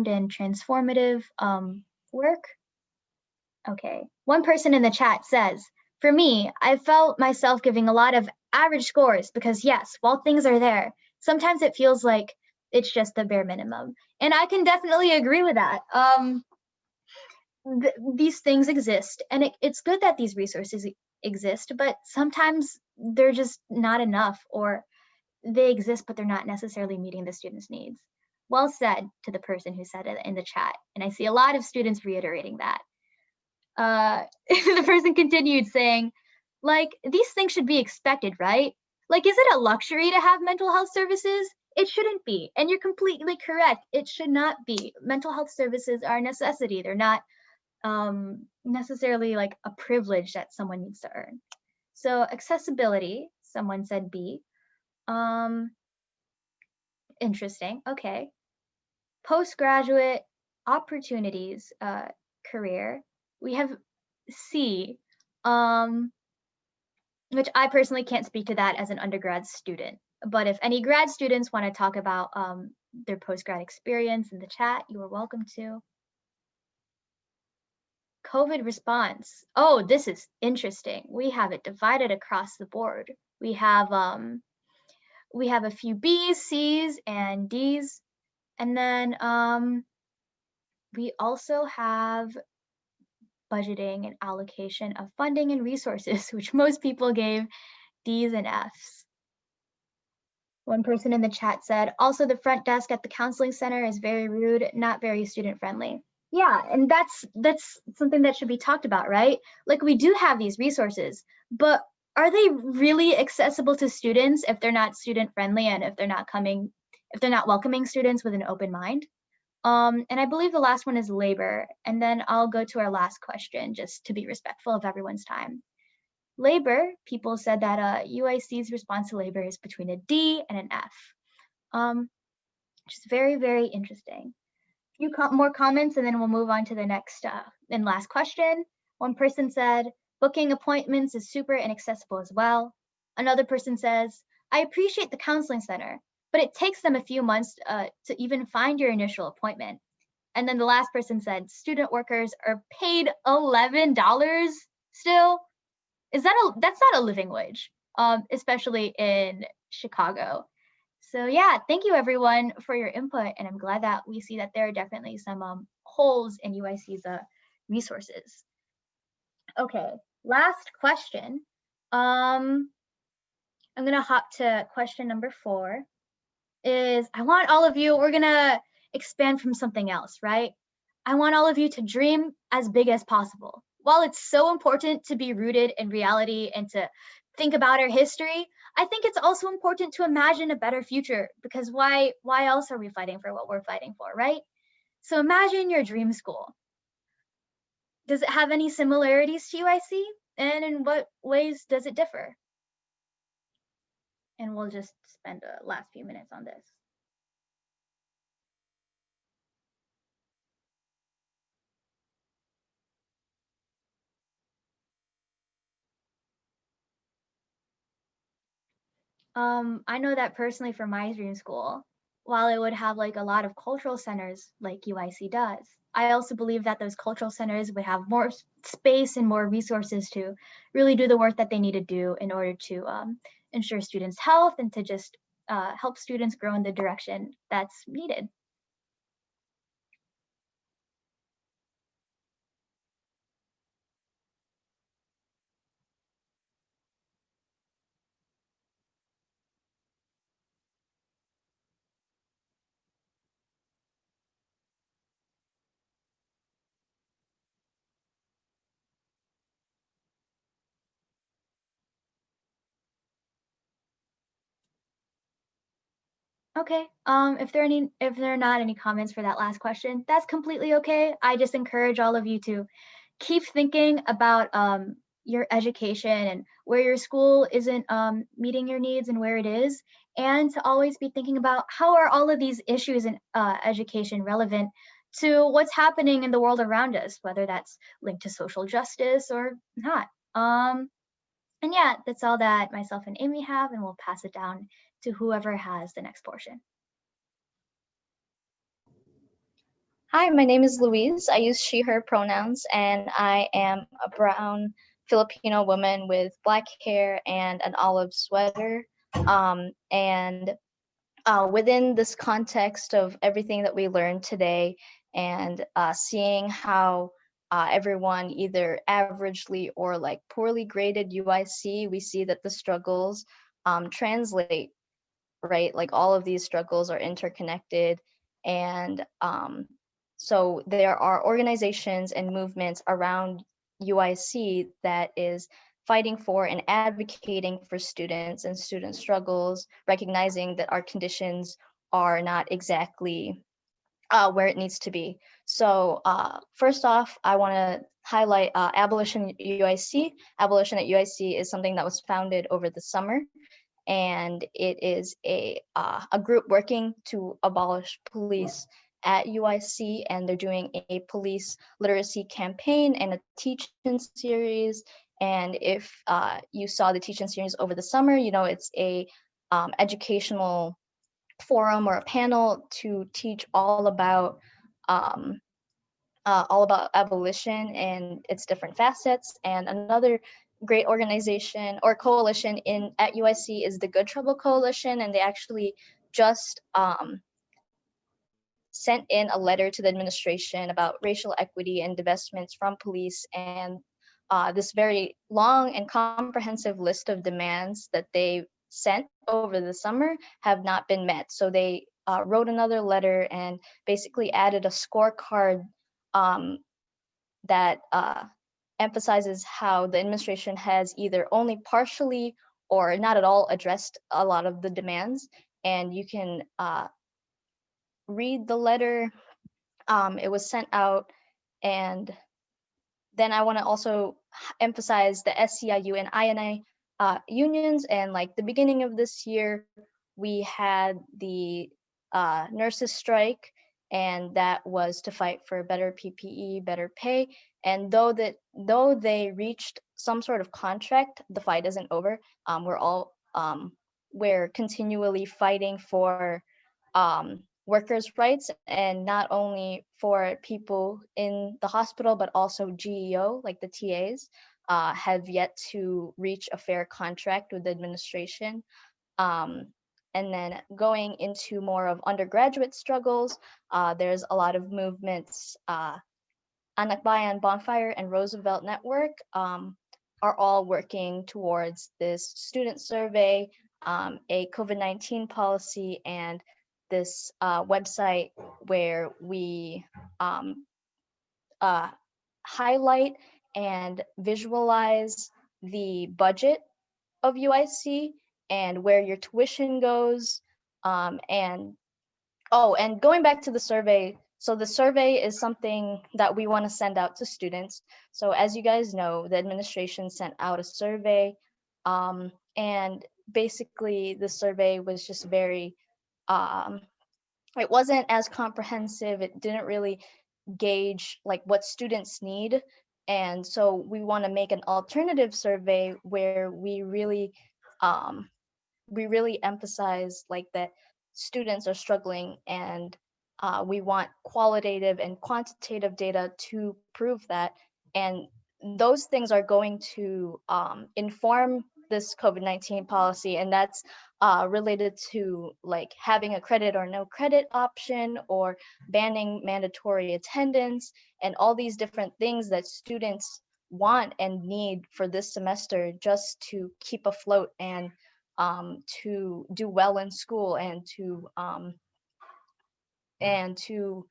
and transformative work. Okay, one person in the chat says, for me, I felt myself giving a lot of average scores because yes, while things are there, sometimes it feels like it's just the bare minimum. And I can definitely agree with that. These things exist, and it's good that these resources exist, but sometimes they're just not enough, or they exist, but they're not necessarily meeting the students' needs. Well said to the person who said it in the chat. And I see a lot of students reiterating that. The person continued saying, like, these things should be expected, right? Like, is it a luxury to have mental health services? It shouldn't be. And you're completely correct. It should not be. Mental health services are a necessity. They're not necessarily like a privilege that someone needs to earn. So accessibility, someone said B. Interesting. Okay. Postgraduate opportunities career, we have C, which I personally can't speak to that as an undergrad student. But if any grad students want to talk about their postgrad experience in the chat, you are welcome to. COVID response. Oh, this is interesting. We have it divided across the board. We have a few B's, C's, and D's. And then we also have budgeting and allocation of funding and resources, which most people gave D's and F's. One person in the chat said, also the front desk at the counseling center is very rude, not very student friendly. Yeah, and that's something that should be talked about, right? Like, we do have these resources, but are they really accessible to students if they're not student friendly and if they're not welcoming students with an open mind? And I believe the last one is labor, and then I'll go to our last question just to be respectful of everyone's time. Labor, people said that UIC's response to labor is between a D and an F, which is very, very interesting. A few more comments, and then we'll move on to the next and last question. One person said, booking appointments is super inaccessible as well. Another person says, I appreciate the counseling center, but it takes them a few months to even find your initial appointment. And then the last person said, student workers are paid $11 still. That's not a living wage, especially in Chicago. So yeah, thank you everyone for your input, and I'm glad that we see that there are definitely some holes in UIC's resources. Okay, last question. I'm gonna hop to question number 4. Is I want all of you, we're gonna expand from something else, right? I want all of you to dream as big as possible. While it's so important to be rooted in reality and to think about our history, I think it's also important to imagine a better future, because why else are we fighting for what we're fighting for, right? So imagine your dream school. Does it have any similarities to UIC? And in what ways does it differ? And we'll just spend the last few minutes on this. I know that personally for my dream school, while it would have like a lot of cultural centers like UIC does, I also believe that those cultural centers would have more space and more resources to really do the work that they need to do in order to ensure students' health and to just help students grow in the direction that's needed. Okay, if there are not any comments for that last question, that's completely okay. I just encourage all of you to keep thinking about your education and where your school isn't meeting your needs and where it is, and to always be thinking about how are all of these issues in education relevant to what's happening in the world around us, whether that's linked to social justice or not. And yeah, that's all that myself and Amy have, and we'll pass it down to whoever has the next portion. Hi, my name is Louise. I use she, her pronouns, and I am a brown Filipino woman with black hair and an olive sweater. Within this context of everything that we learned today and seeing how everyone either averagely or like poorly graded UIC, we see that the struggles translate, right? Like all of these struggles are interconnected, and so there are organizations and movements around UIC that is fighting for and advocating for students and student struggles, recognizing that our conditions are not exactly where it needs to be. So first off, I want to highlight Abolition at UIC. Abolition at UIC is something that was founded over the summer, and it is a group working to abolish police at UIC, and they're doing a police literacy campaign and a teach-in series. And if you saw the teach-in series over the summer, you know it's a educational forum or a panel to teach all about abolition and its different facets. And another great organization or coalition at UIC is the Good Trouble Coalition, and they actually just sent in a letter to the administration about racial equity and divestments from police, and this very long and comprehensive list of demands that they sent over the summer have not been met. So they wrote another letter and basically added a scorecard that emphasizes how the administration has either only partially or not at all addressed a lot of the demands. And you can read the letter. It was sent out. And then I want to also emphasize the SCIU and INI unions. And like the beginning of this year, we had the nurses strike, and that was to fight for better PPE, better pay. And though they reached some sort of contract, the fight isn't over. We're continually fighting for workers' rights, and not only for people in the hospital, but also GEO, like the TAs, have yet to reach a fair contract with the administration. And then going into more of undergraduate struggles, there's a lot of movements. AnakBayan, Bonfire, and Roosevelt Network are all working towards this student survey, a COVID-19 policy, and this website where we highlight and visualize the budget of UIC and where your tuition goes. And going back to the survey, so the survey is something that we want to send out to students. So as you guys know, the administration sent out a survey, and basically the survey was just very, it wasn't as comprehensive. It didn't really gauge like what students need. And so we want to make an alternative survey where we really emphasize like that students are struggling, and we want qualitative and quantitative data to prove that. And those things are going to inform this COVID-19 policy, and that's related to like having a credit or no credit option, or banning mandatory attendance, and all these different things that students want and need for this semester just to keep afloat and to do well in school, and to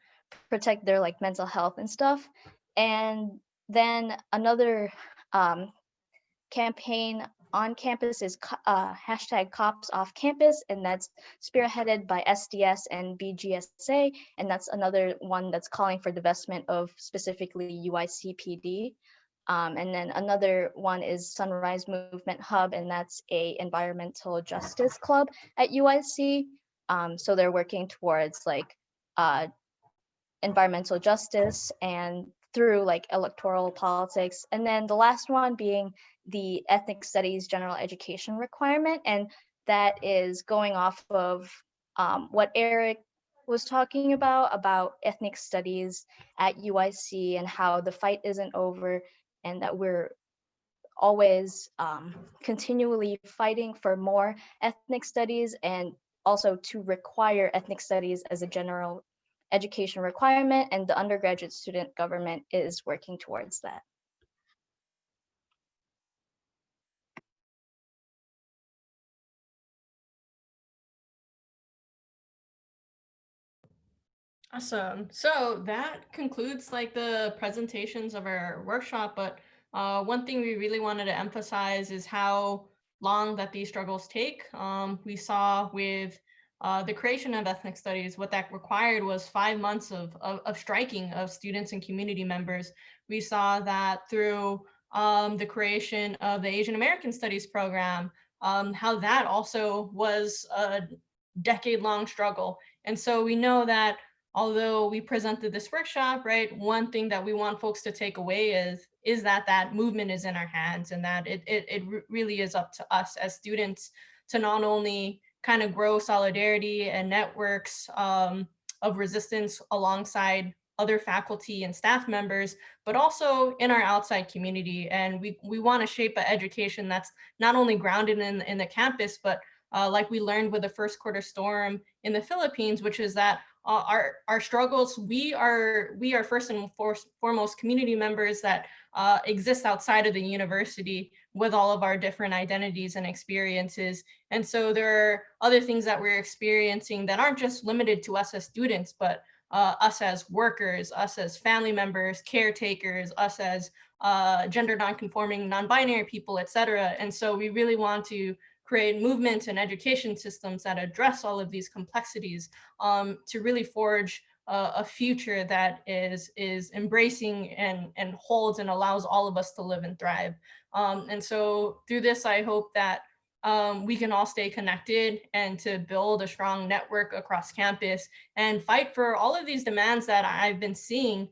protect their like mental health and stuff. And then another campaign on campus is hashtag Cops Off Campus, and that's spearheaded by SDS and BGSA, and that's another one that's calling for divestment of specifically UICPD. And then another one is Sunrise Movement Hub, and that's a environmental justice club at UIC. So they're working towards like environmental justice and through like electoral politics. And then the last one being the ethnic studies general education requirement, and that is going off of what Eric was talking about ethnic studies at UIC and how the fight isn't over, and that we're always continually fighting for more ethnic studies, and also to require ethnic studies as a general education requirement, and the undergraduate student government is working towards that. Awesome. So that concludes like the presentations of our workshop, but one thing we really wanted to emphasize is how long that these struggles take. We saw with the creation of ethnic studies, what that required was 5 months of striking of students and community members. We saw that through the creation of the Asian American Studies program, how that also was a decade-long struggle. And so we know that although we presented this workshop, right, one thing that we want folks to take away is that that movement is in our hands, and that it really is up to us as students to not only kind of grow solidarity and networks of resistance alongside other faculty and staff members, but also in our outside community. And we want to shape an education that's not only grounded in the campus, but like we learned with the first quarter storm in the Philippines, which is that our struggles, we are first and foremost community members that exist outside of the university with all of our different identities and experiences. And so there are other things that we're experiencing that aren't just limited to us as students, but us as workers, us as family members, caretakers, us as gender nonconforming, non-binary people, et cetera. And so we really want to create movements and education systems that address all of these complexities to really forge a future that is embracing and holds and allows all of us to live and thrive. And so through this, I hope that we can all stay connected and to build a strong network across campus and fight for all of these demands that I've been seeing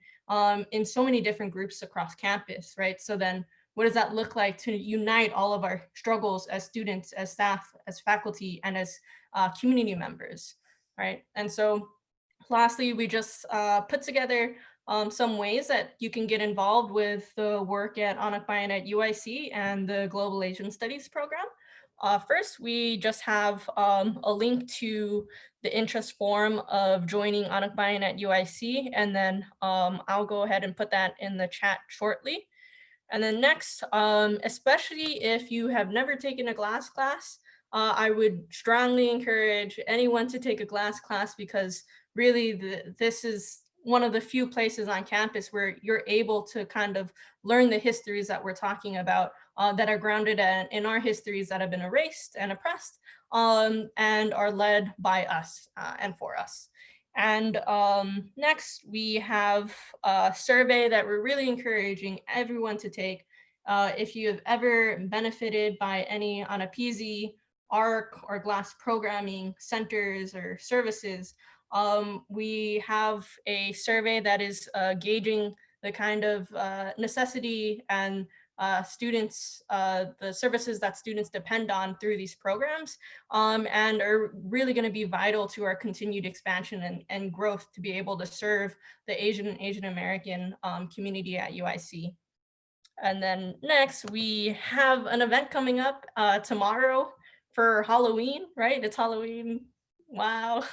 in so many different groups across campus, right? So then what does that look like to unite all of our struggles as students, as staff, as faculty, and as community members, right? And so lastly, we just put together some ways that you can get involved with the work at AnakBayan at UIC and the Global Asian Studies program. First, we just have a link to the interest form of joining AnakBayan at UIC, and then I'll go ahead and put that in the chat shortly. And then next, especially if you have never taken a GLAS class, I would strongly encourage anyone to take a GLAS class, because really this is one of the few places on campus where you're able to kind of learn the histories that we're talking about that are grounded in our histories that have been erased and oppressed and are led by us and for us. And next, we have a survey that we're really encouraging everyone to take. If you have ever benefited by any ANAPISI, ARC, or GLAS programming centers or services, we have a survey that is gauging the kind of necessity and students, the services that students depend on through these programs, and are really going to be vital to our continued expansion and growth to be able to serve the Asian and Asian American community at UIC. And then next, we have an event coming up tomorrow for Halloween, right? It's Halloween. Wow.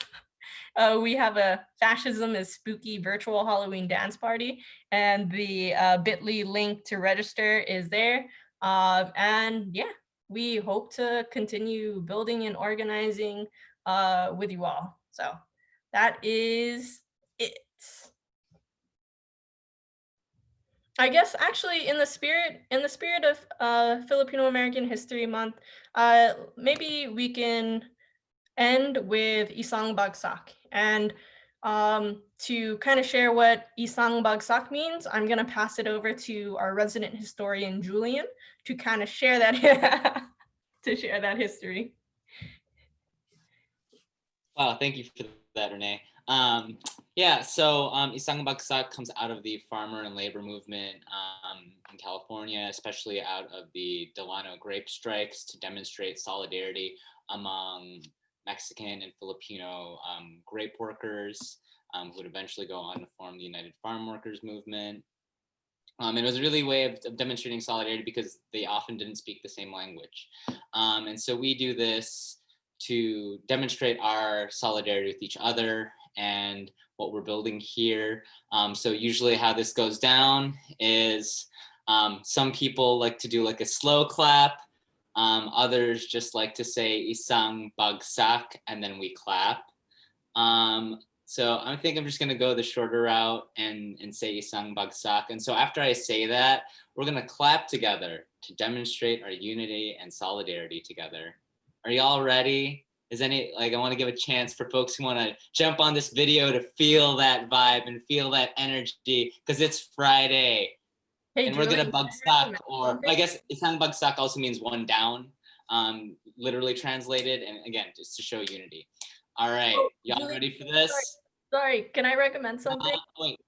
We have a Fascism is Spooky virtual Halloween dance party, and the bit.ly link to register is there. And yeah, we hope to continue building and organizing with you all. So that is it. I guess actually in the spirit of Filipino American History Month, maybe we can end with Isang Bagsak. And to kind of share what Isang Bagsak means, I'm going to pass it over to our resident historian, Julian, to kind of share that to share that history. Wow, thank you for that, Renee. Yeah, so Isang Bagsak comes out of the farmer and labor movement in California, especially out of the Delano grape strikes to demonstrate solidarity among Mexican and Filipino grape workers who would eventually go on to form the United Farm Workers Movement. It was really a way of demonstrating solidarity because they often didn't speak the same language. And so we do this to demonstrate our solidarity with each other and what we're building here. So usually how this goes down is some people like to do like a slow clap. Others just like to say Isang Bagsak and then we clap. So I think I'm just gonna go the shorter route and say Isang Bagsak. And so after I say that, we're gonna clap together to demonstrate our unity and solidarity together. Are y'all ready? I wanna give a chance for folks who wanna jump on this video to feel that vibe and feel that energy, because it's Friday. Hey, and we're gonna Bagsak, or I guess Isang Bagsak also means one down, literally translated, and again, just to show unity. All right, y'all ready for this? Sorry, can I recommend something? Wait.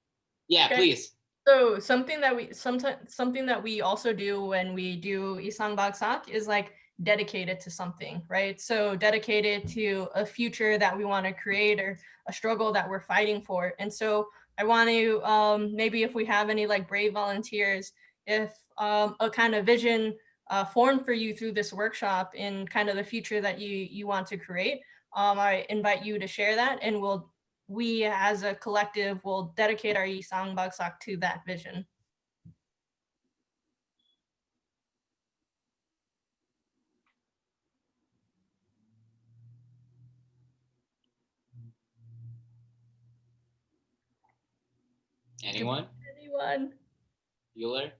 Yeah, Okay. please. So something that we also do when we do Isang Bagsak is like dedicated to something, right? So dedicated to a future that we want to create or a struggle that we're fighting for. And so I want to maybe if we have any like brave volunteers, if a kind of vision formed for you through this workshop in kind of the future that you want to create, I invite you to share that, and we as a collective will dedicate our Isang Bagsak to that vision. Anyone? Anyone? Bueller?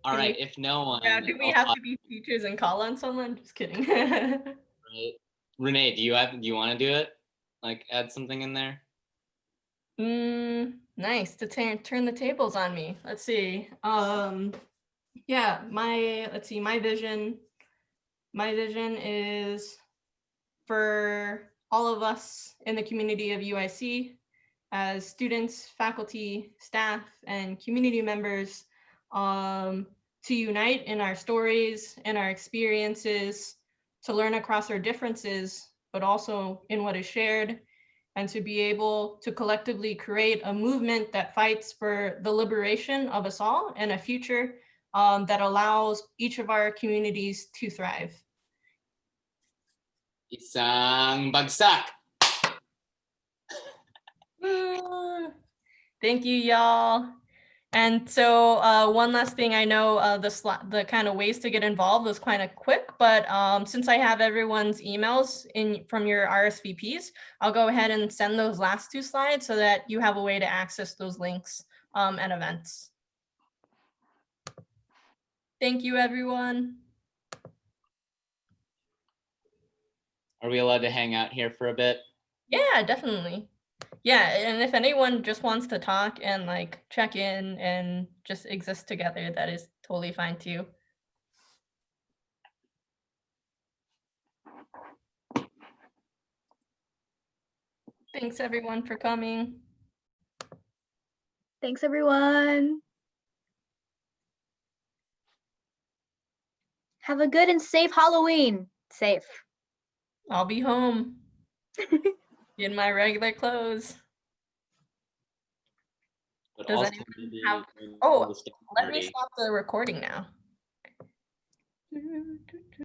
All Can right, we- if no one, Yeah, do we I'll have talk, to be teachers and call on someone? Just kidding. right? Renee, do you want to do it? Like add something in there? Nice to turn the tables on me. Let's see. Yeah, my vision is for all of us in the community of UIC as students, faculty, staff, and community members to unite in our stories and our experiences, to learn across our differences, but also in what is shared, and to be able to collectively create a movement that fights for the liberation of us all and a future that allows each of our communities to thrive. Isang bagsak. Thank you, y'all. And so one last thing, I know the kind of ways to get involved was kind of quick, but since I have everyone's emails from your RSVPs, I'll go ahead and send those last two slides so that you have a way to access those links and events. Thank you, everyone. Are we allowed to hang out here for a bit? Yeah, definitely. Yeah, and if anyone just wants to talk and like check in and just exist together, that is totally fine too. Thanks everyone for coming. Thanks, everyone. Have a good and safe Halloween. Safe. I'll be home in my regular clothes. But Does also anyone maybe have- in Oh, the staff Let me party. stop the recording now.